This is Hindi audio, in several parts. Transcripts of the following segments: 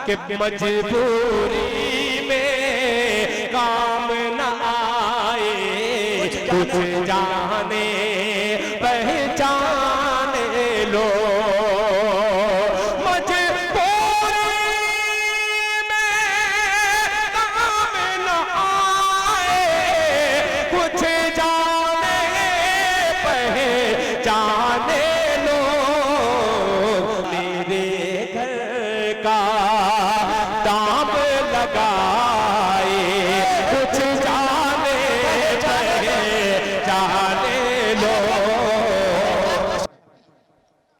कि मजबूरी में काम न आए, कुछ जाने पहचाने लो।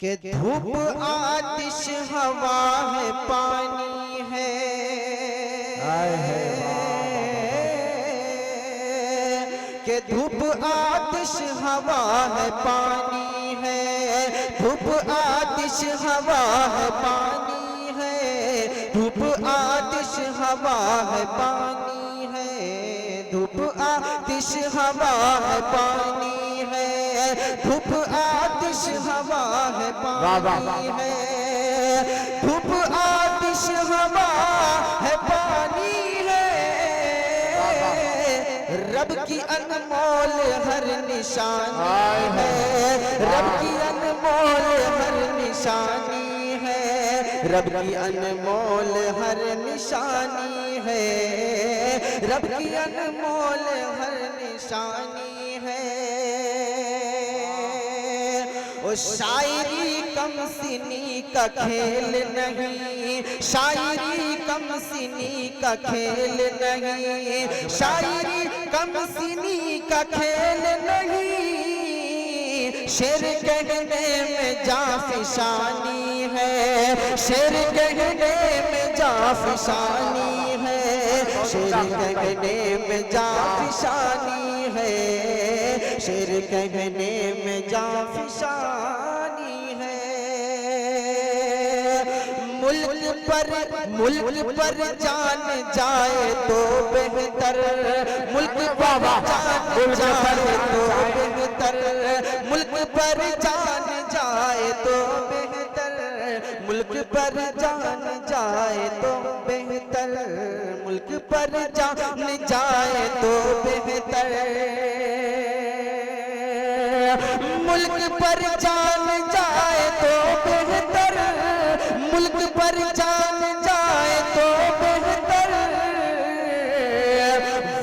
के धूप आतिश हवा है पानी है, के धूप आतिश हवा है पानी है, धूप आतिश हवा है पानी है, धूप आतिश हवा है पानी है, धूप आतिश हवा है पानी है, धूप आतिश हवा है पानी है, धूप आतिश हवा है पानी है। रब की अनमोल हर निशानी है, रब की अनमोल हर निशानी है, रब की अनमोल हर निशानी है, रब की अनमोल हर निशानी है। ओ शायरी कम सिनी का खेल नहीं, शायरी कम सिनी का खेल नहीं, शायरी कम सिनी का खेल नहीं, शेर कहने में जाफिशानी है, शेर कहने में जाफिशानी है, शेर कहने में जाफिशानी है, शेर कहने में जाफिशानी है। मुल्क पर जान जाए तो बेहतर, मुल्क पर जान जाए तो बेहतर, मुल्क पर जान जाए तो बेहतर, मुल्क पर जान जाए तो बेहतर, मुल्क पर जान जाए तो बेहतर, मुल्क पर जान जाए तो बेहतर, मुल्क पर जान जाए तो बेहतर,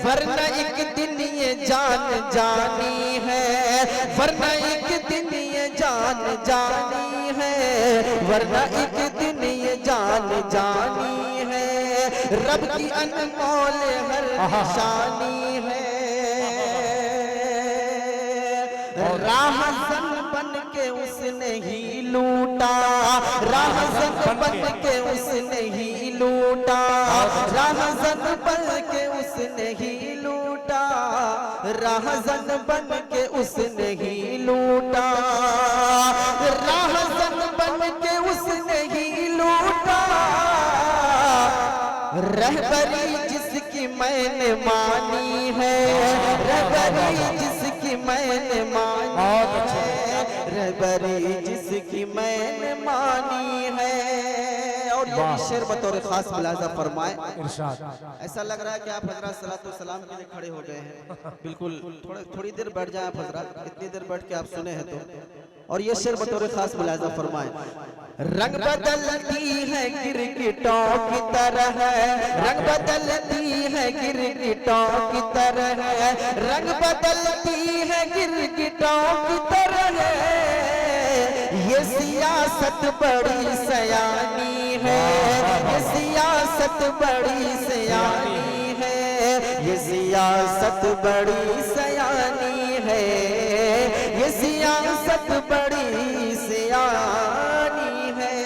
वरना एक दिन ये जान जानी है, वरना एक दिन ये जान जानी है, वरना एक दिन ये जान जानी है। रब की अनमोल हर निशानी है। राहज़न बन के उसने ही लूटा, राहज़न बन के उसने ही लूटा, राहज़न बन के उसने ही लूटा, राहज़न बन के उसने ही लूटा, राहज़न बन के उसने ही लूटा, रहबरी जिसकी मैंने मानी है, रहबरी जिसकी मैंने मानी है, रहबरी जिसकी मैंने मानी है। और ये भी शेर बतौर खास मुलाजा फरमाए। ऐसा लग रहा है कि आप हज़रत सलातो सलाम के लिए खड़े हो गए हैं। बिल्कुल थोड़ी देर बैठ जाए आप हज़रत, इतनी देर बैठ के आप सुने हैं तो। और ये शेर बतौर खास मुलाजा फरमाए। रंग बदलती है गिरगिटों की तरह, रंग बदलती है गिरगिटों की तरह, रंग बदलती है गिरगिटों की तरह, ये सियासत बड़ी सयानी है, ये सियासत बड़ी सयानी है, ये सियासत बड़ी सयानी है, ये सियासत बड़ी सयानी है।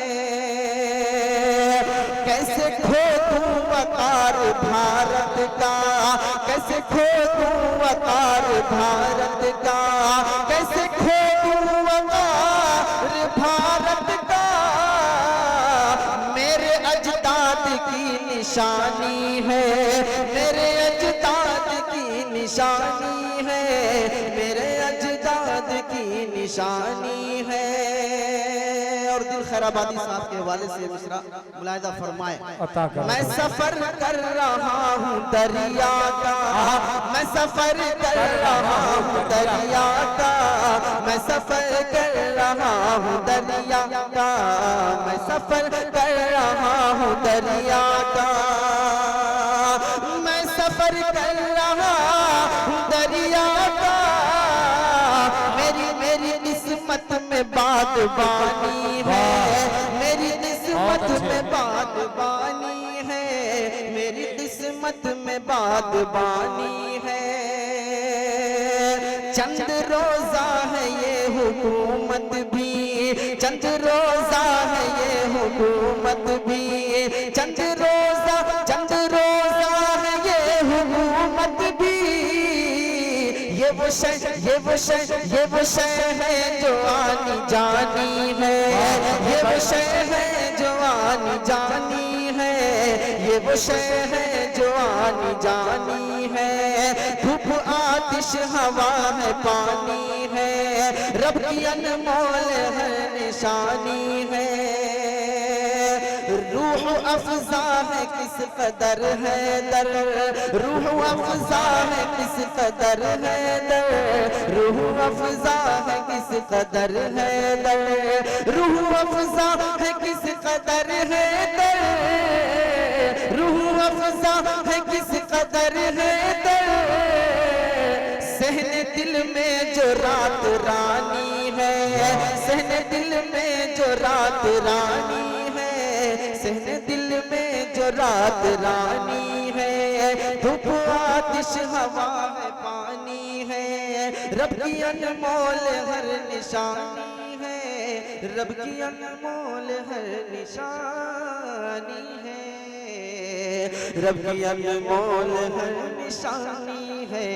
कैसे खो दूं वकार भारत का, कैसे खो दूं वकार भारत का, कैसे खो दूं वकार भारत का, मेरे अजदाद की निशानी है, मेरे अजदाद की निशानी है, मेरे अजदाद की निशानी है। और दिल खैराबादी साहब के हवाले से मिसरा मुलाहिजा फरमाए। अता कर। मैं सफर कर रहा हूँ दरिया का, मैं सफर कर रहा हूँ दरिया का, मैं सफर कर रहा हूँ दरिया का, मैं सफर कर रहा हूँ दरिया का, मैं सफर कर रहा हूँ दरिया का। मेरी किस्मत में बागबानी है, मेरी किस्मत में बागबानी है, मेरी किस्मत में बागबानी है। चंद रोजा है ये हुकूमत भी, चंद रोजा है ये हुकूमत भी, चंद रोजा है ये हुकूमत भी। ये वो शय है जो आनी जानी है, ये वो शय है जो आनी जानी है, ये वो शय है जो आनी जानी है। धूप आतिश हवा है पानी है, रब की अनमोल है निशानी है। रूह अफ़ज़ा है किस कदर है दर, रूह अफ़ज़ा है किस कदर है दर, रूह अफ़ज़ा है किस कदर है दर, रूह अफ़ज़ा है किस कदर है दर, रूह अफ़ज़ा है किस कदर है दर। सहने दिल में जो रात रानी है, सहने दिल में जो रात रानी है, सहने दिल में जो रात रानी है। धूप आतिश हवा है पानी है, रब की अनमोल हर निशानी है, रब की अनमोल हर निशानी है, रब की अनमोल हर निशानी है।